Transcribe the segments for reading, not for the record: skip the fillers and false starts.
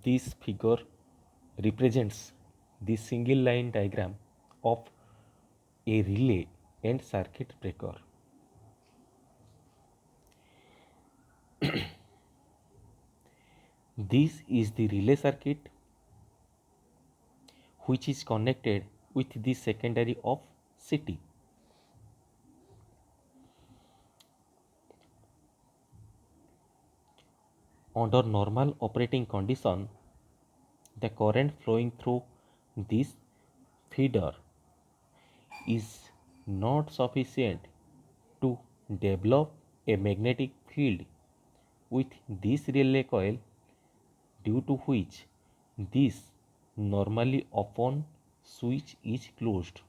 This figure represents the single line diagram of a relay and circuit breaker. This is the relay circuit which is connected with the secondary of CT. Under normal operating condition, the current flowing through this feeder is not sufficient to develop a magnetic field with this relay coil, due to which this normally open switch is closed.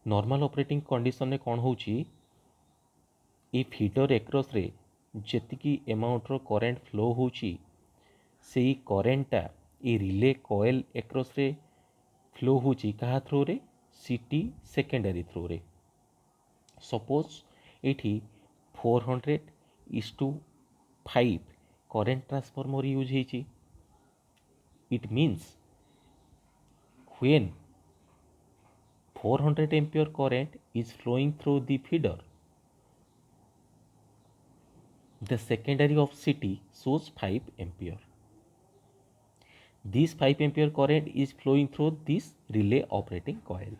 Normal operating condition में कौन होची ए feeder across रे जेतिकी amount रो current flow होची सेई करेंटटा ए relay coil across रे flow होची कहा through रे सीटी सेकेंडरी थ्रू रे सपोज एठी 400:5 करंट ट्रांसफॉर्मर यूज होची it means when 400 ampere current is flowing through the feeder, the secondary of CT shows 5 ampere. This 5 ampere current is flowing through this relay operating coil.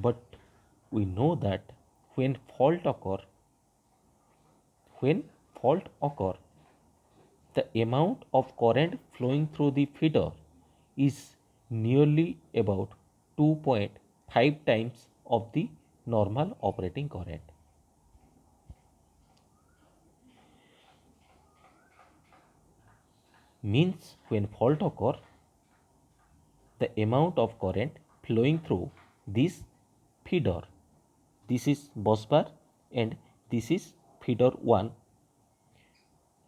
But we know that when fault occur, the amount of current flowing through the feeder is nearly about 2.5 times of the normal operating current. Means when fault occur, the amount of current flowing through this feeder, this is bus bar and this is feeder 1.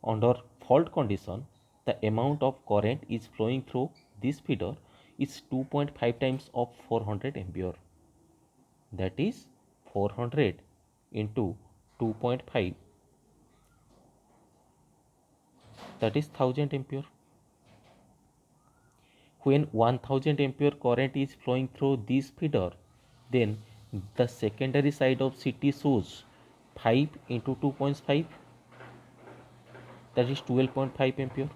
Under fault condition, the amount of current is flowing through this feeder is 2.5 times of 400 ampere. That is 400 into 2.5, that is 1000 ampere. When 1000 ampere current is flowing through this feeder, then the secondary side of CT shows 5 into 2.5, that is 12.5 ampere.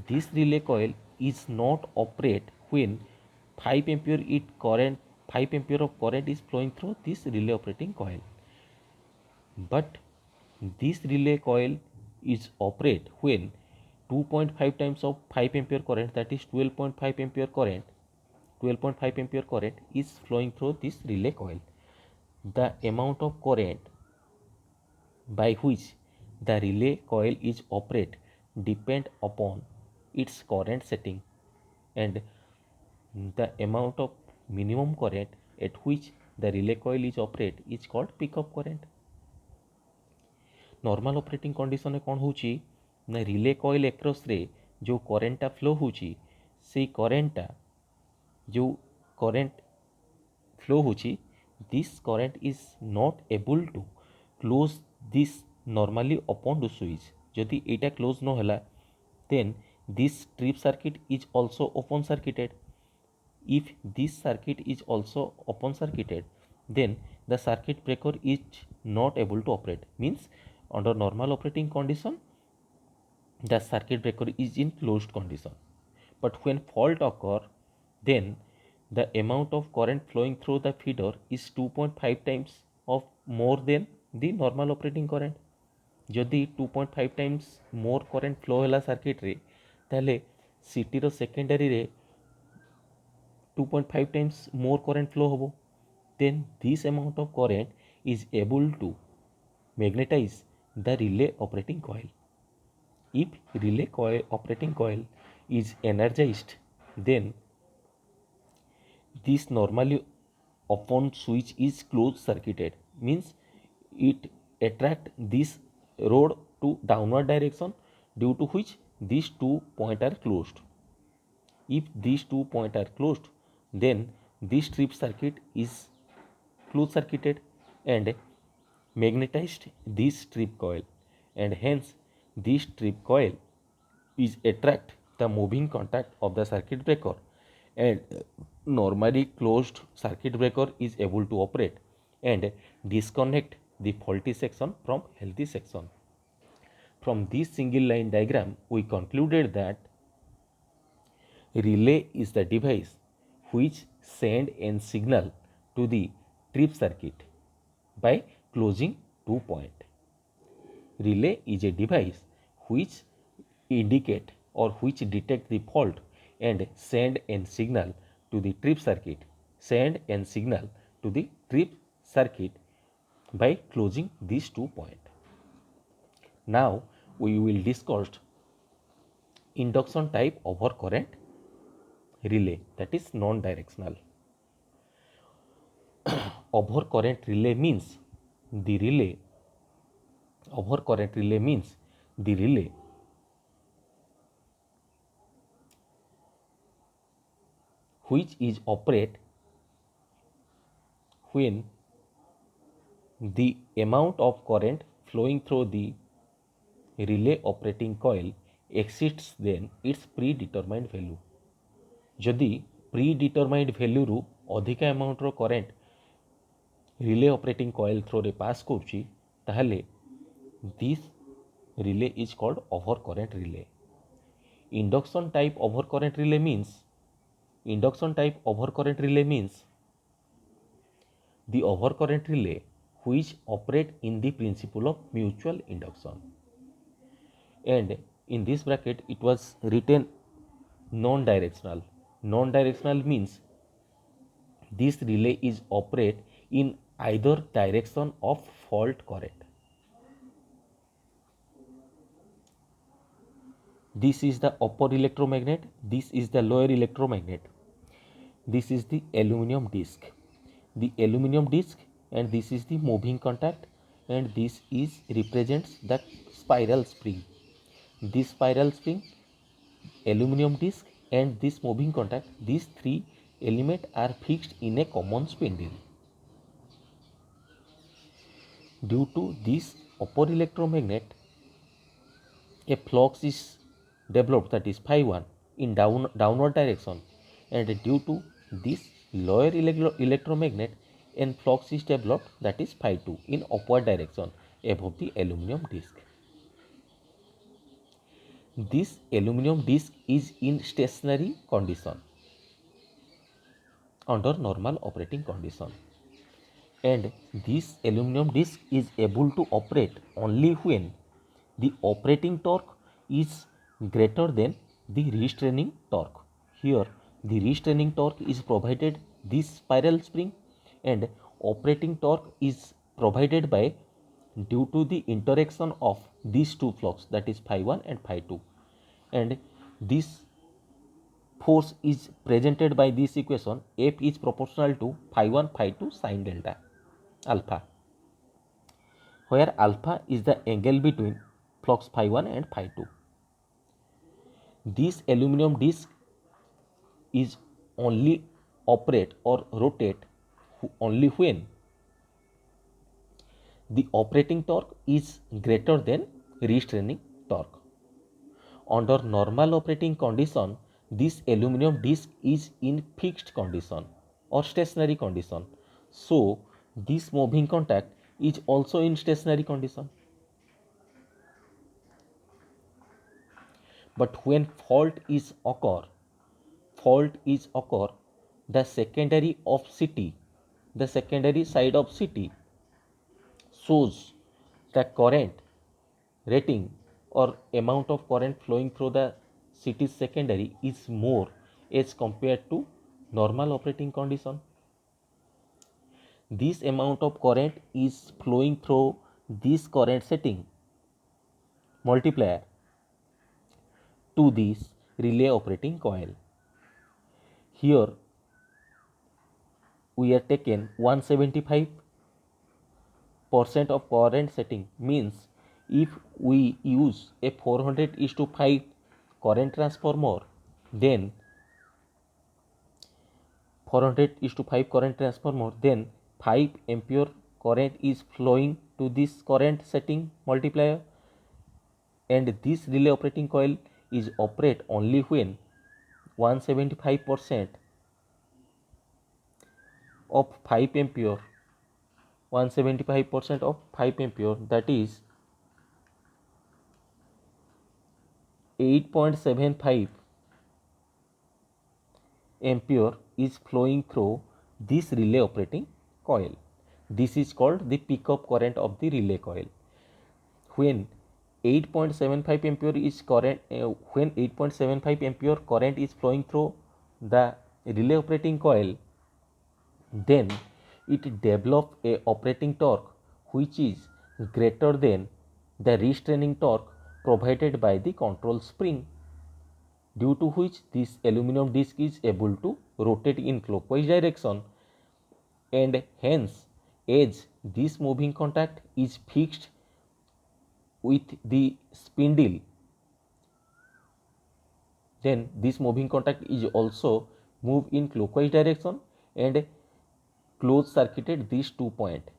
This relay coil is not operate when 5 ampere of current is flowing through this relay operating coil, but this relay coil is operate when 2.5 times of 5 ampere current, that is 12.5 ampere current is flowing through this relay coil. The amount of current by which the relay coil is operate depend upon its current setting, and the amount of minimum current at which the relay coil is operate is called pickup current. Normal operating condition में कौन होची ना relay coil across रे जो करेंटा flow होची से करेंटा जो करेंट फ्लो होची this current is not able to close this normally open switch जदि एटा क्लोज न होला then this trip circuit is also open circuited. If this circuit is also open circuited, then the circuit breaker is not able to operate. Means under normal operating condition, the circuit breaker is in closed condition. But when fault occur, then the amount of current flowing through the feeder is 2.5 times of more than the normal operating current. जदि 2.5 times more current flow होला circuit रे ताले सीटी रो secondary रे 2.5 times more current flow hobo, then this amount of current is able to magnetize the relay operating coil. If relay coil operating coil is energized, then this normally open switch is closed circuited, means it attract this rod to downward direction, due to which these 2 points are closed. If these 2 points are closed, then this strip circuit is closed circuited and magnetized this strip coil, and hence this strip coil is attract the moving contact of the circuit breaker, and normally closed circuit breaker is able to operate and disconnect the faulty section from healthy section. From this single line diagram, we concluded that relay is the device which send an signal to the trip circuit by closing two point. Relay is a device which indicate or which detect the fault and send an signal to the trip circuit. Send an signal to the trip circuit by closing these 2 points. Now we will discuss induction type over current relay, that is non-directional. Over current relay means the relay which is operate when the amount of current flowing through the relay operating coil exceeds then its predetermined value. जदि predetermined value रु अधिक amount रो current relay operating coil through रे pass करूची ताहले this relay is called over current relay. Induction type over current relay means the over current relay which operate in the principle of mutual induction, and in this bracket it was written non-directional. Non-directional means this relay is operate in either direction of fault current. This is the upper electromagnet, this is the lower electromagnet, this is the aluminum disc. The aluminum disc, and this is the moving contact, and this is represents the spiral spring. This spiral spring, aluminum disc and this moving contact, these three elements are fixed in a common spindle. Due to this upper electromagnet, a flux is developed, that is phi 1 in downward direction, and due to this lower electromagnet, and flux is developed, that is phi 2 in upward direction above the aluminum disc. This aluminum disc is in stationary condition under normal operating condition, and this aluminum disc is able to operate only when the operating torque is greater than the restraining torque. Here the restraining torque is provided this spiral spring, and operating torque is provided by due to the interaction of these two flux, that is phi 1 and phi 2, and this force is presented by this equation. F is proportional to phi 1 phi 2 sin delta alpha, where alpha is the angle between flux phi 1 and phi 2. This aluminum disc is only operate or rotate only when the operating torque is greater than restraining torque. Under normal operating condition, this aluminum disc is in fixed condition or stationary condition, so this moving contact is also in stationary condition. But when fault is occur, the secondary side of CT shows the current rating or amount of current flowing through the CT secondary is more as compared to normal operating condition. This amount of current is flowing through this current setting multiplier to this relay operating coil. Here we are taken 175% of current setting, means if we use a 400:5 current transformer, then 400:5 current transformer, then 5 ampere current is flowing to this current setting multiplier, and this relay operating coil is operate only when 175% of 5 ampere 175% of 5 ampere, that is 8.75 ampere is flowing through this relay operating coil. This is called the pickup current of the relay coil. When 8.75 ampere is current, when 8.75 ampere current is flowing through the relay operating coil, then it develop a operating torque which is greater than the restraining torque provided by the control spring, due to which this aluminum disc is able to rotate in clockwise direction, and hence as this moving contact is fixed with the spindle, then this moving contact is also move in clockwise direction and close circuited these 2 points,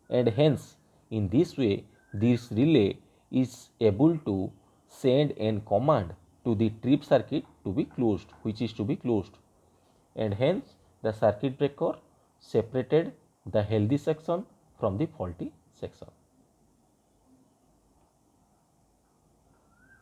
and hence in this way this relay is able to send and command to the trip circuit to be closed, which is to be closed, and hence the circuit breaker separated the healthy section from the faulty section.